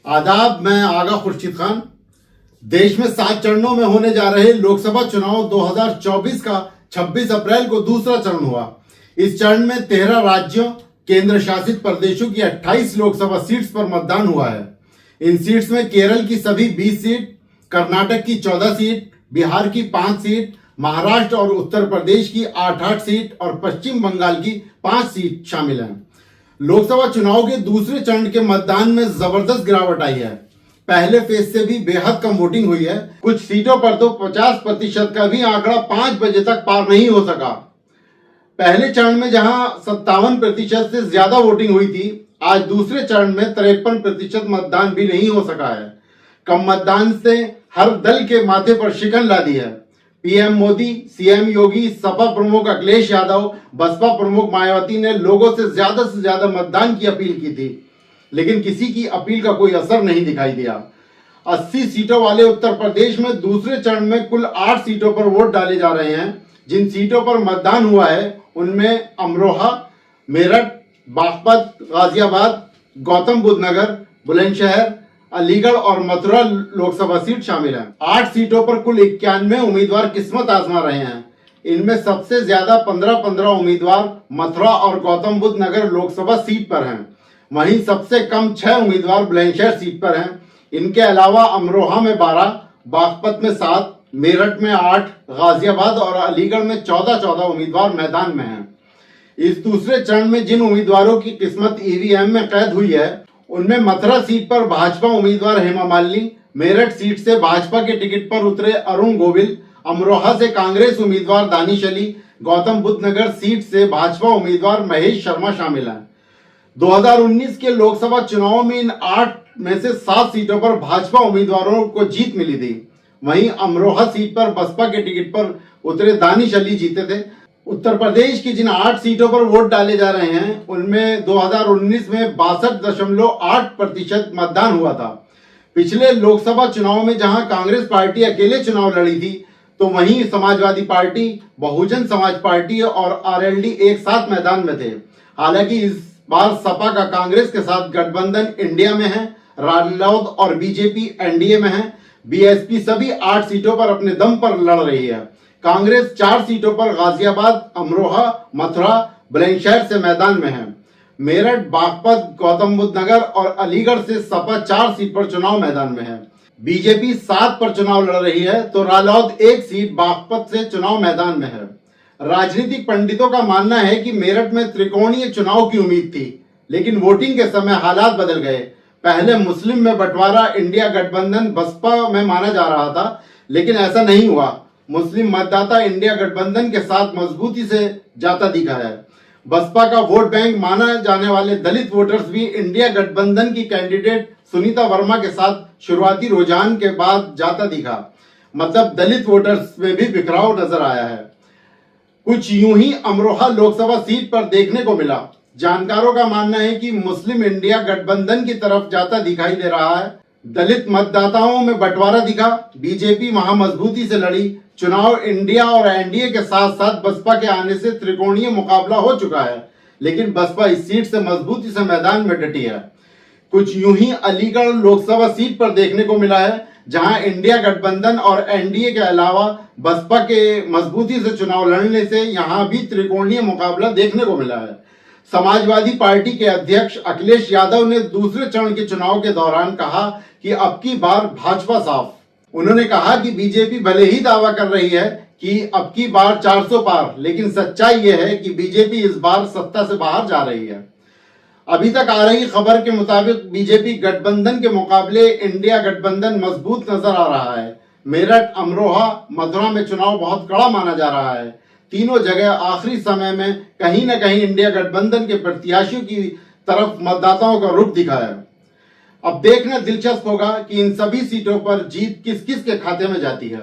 आदाब, मैं आगा खुर्शीद खान। देश में 7 चरणों में होने जा रहे लोकसभा चुनाव 2024 का 26 अप्रैल को दूसरा चरण हुआ। इस चरण में 13 राज्यों, केंद्र शासित प्रदेशों की 28 लोकसभा सीट्स पर मतदान हुआ है। इन सीट्स में केरल की सभी 20 सीट, कर्नाटक की 14 सीट, बिहार की 5 सीट, महाराष्ट्र और उत्तर प्रदेश की 8-8 सीट और पश्चिम बंगाल की 5 सीट शामिल हैं। लोकसभा चुनाव के दूसरे चरण के मतदान में जबरदस्त गिरावट आई है। पहले फेज से भी बेहद कम वोटिंग हुई है। कुछ सीटों पर तो 50% का भी आंकड़ा 5 बजे तक पार नहीं हो सका। पहले चरण में जहां 57% से ज्यादा वोटिंग हुई थी, आज दूसरे चरण में 53% मतदान भी नहीं हो सका है। कम मतदान से हर दल के माथे पर शिकन ला दी है। पीएम मोदी, सीएम योगी, सपा प्रमुख अखिलेश यादव, बसपा प्रमुख मायावती ने लोगों से ज्यादा मतदान की अपील की थी, लेकिन किसी की अपील का कोई असर नहीं दिखाई दिया। 80 सीटों वाले उत्तर प्रदेश में दूसरे चरण में कुल 8 सीटों पर वोट डाले जा रहे हैं। जिन सीटों पर मतदान हुआ है उनमें अमरोहा, मेरठ, बागपत, गाजियाबाद, गौतम बुद्ध नगर, बुलंदशहर, अलीगढ़ और मथुरा लोकसभा सीट शामिल है। 8 सीटों पर कुल 91 उम्मीदवार किस्मत आजमा रहे हैं। इनमें सबसे ज्यादा 15 उम्मीदवार मथुरा और गौतम बुद्ध नगर लोकसभा सीट पर हैं। वहीं सबसे कम 6 उम्मीदवार बुलंदशहर सीट पर हैं। इनके अलावा अमरोहा में 12, बागपत में 7, मेरठ में 8, गाजियाबाद और अलीगढ़ में 14 उम्मीदवार मैदान में हैं। इस दूसरे चरण में जिन उम्मीदवारों की किस्मत ईवीएम में कैद हुई है उनमें मथुरा सीट पर भाजपा उम्मीदवार हेमा मालिनी, मेरठ सीट से भाजपा के टिकट पर उतरे अरुण गोविल, अमरोहा से कांग्रेस उम्मीदवार दानिश अली, गौतम बुद्ध नगर सीट से भाजपा उम्मीदवार महेश शर्मा शामिल हैं। 2019 के लोकसभा चुनाव में इन 8 में से 7 सीटों पर भाजपा उम्मीदवारों को जीत मिली थी। वहीं अमरोहा सीट पर बसपा के टिकट पर उतरे दानिश अली जीते थे। उत्तर प्रदेश की जिन 8 सीटों पर वोट डाले जा रहे हैं उनमें 2019 में 62.8% मतदान हुआ था। पिछले लोकसभा चुनाव में जहां कांग्रेस पार्टी अकेले चुनाव लड़ी थी, तो वहीं समाजवादी पार्टी, बहुजन समाज पार्टी और आरएलडी एक साथ मैदान में थे। हालांकि इस बार सपा का कांग्रेस के साथ गठबंधन इंडिया में है, रालोद और बीजेपी एनडीए में है। बीएसपी सभी 8 सीटों पर अपने दम पर लड़ रही है। कांग्रेस 4 सीटों पर गाजियाबाद, अमरोहा, मथुरा, बुलंदशहर से मैदान में है। मेरठ, बागपत, गौतम बुद्ध नगर और अलीगढ़ से सपा 4 सीट पर चुनाव मैदान में है। बीजेपी 7 पर चुनाव लड़ रही है, तो रालोद 1 सीट बागपत से चुनाव मैदान में है। राजनीतिक पंडितों का मानना है कि मेरठ में त्रिकोणीय चुनाव की उम्मीद थी, लेकिन वोटिंग के समय हालात बदल गए। पहले मुस्लिम में बंटवारा इंडिया गठबंधन बसपा में माना जा रहा था, लेकिन ऐसा नहीं हुआ। मुस्लिम मतदाता इंडिया गठबंधन के साथ मजबूती से जाता दिखा है। बसपा का वोट बैंक माना जाने वाले दलित वोटर्स भी इंडिया गठबंधन की कैंडिडेट सुनीता वर्मा के साथ शुरुआती रुझान के बाद जाता दिखा। मतलब दलित वोटर्स में भी बिखराव नजर आया है। कुछ यूं ही अमरोहा लोकसभा सीट पर देखने को मिला। जानकारों का मानना है कि मुस्लिम इंडिया गठबंधन की तरफ जाता दिखाई दे रहा है। दलित मतदाताओं में बंटवारा दिखा। बीजेपी वहां मजबूती से लड़ी। चुनाव इंडिया और एनडीए के साथ साथ बसपा के आने से त्रिकोणीय मुकाबला हो चुका है, लेकिन बसपा इस सीट से मजबूती से मैदान में डटी है। कुछ यूं ही अलीगढ़ लोकसभा सीट पर देखने को मिला है, जहां इंडिया गठबंधन और एनडीए के अलावा बसपा के मजबूती से चुनाव लड़ने से यहां भी त्रिकोणीय मुकाबला देखने को मिला है। समाजवादी पार्टी के अध्यक्ष अखिलेश यादव ने दूसरे चरण के चुनाव के दौरान कहा कि अब की बार भाजपा साफ। उन्होंने कहा कि बीजेपी भले ही दावा कर रही है कि अब की बार 400 पार, लेकिन सच्चाई यह है कि बीजेपी इस बार सत्ता से बाहर जा रही है। अभी तक आ रही खबर के मुताबिक बीजेपी गठबंधन के मुकाबले इंडिया गठबंधन मजबूत नजर आ रहा है। मेरठ, अमरोहा, मथुरा में चुनाव बहुत कड़ा माना जा रहा है। तीनों जगह आखिरी समय में कहीं न कहीं इंडिया गठबंधन के प्रत्याशियों की तरफ मतदाताओं का रुख दिखा है। अब देखना दिलचस्प होगा कि इन सभी सीटों पर जीत किस किस के खाते में जाती है।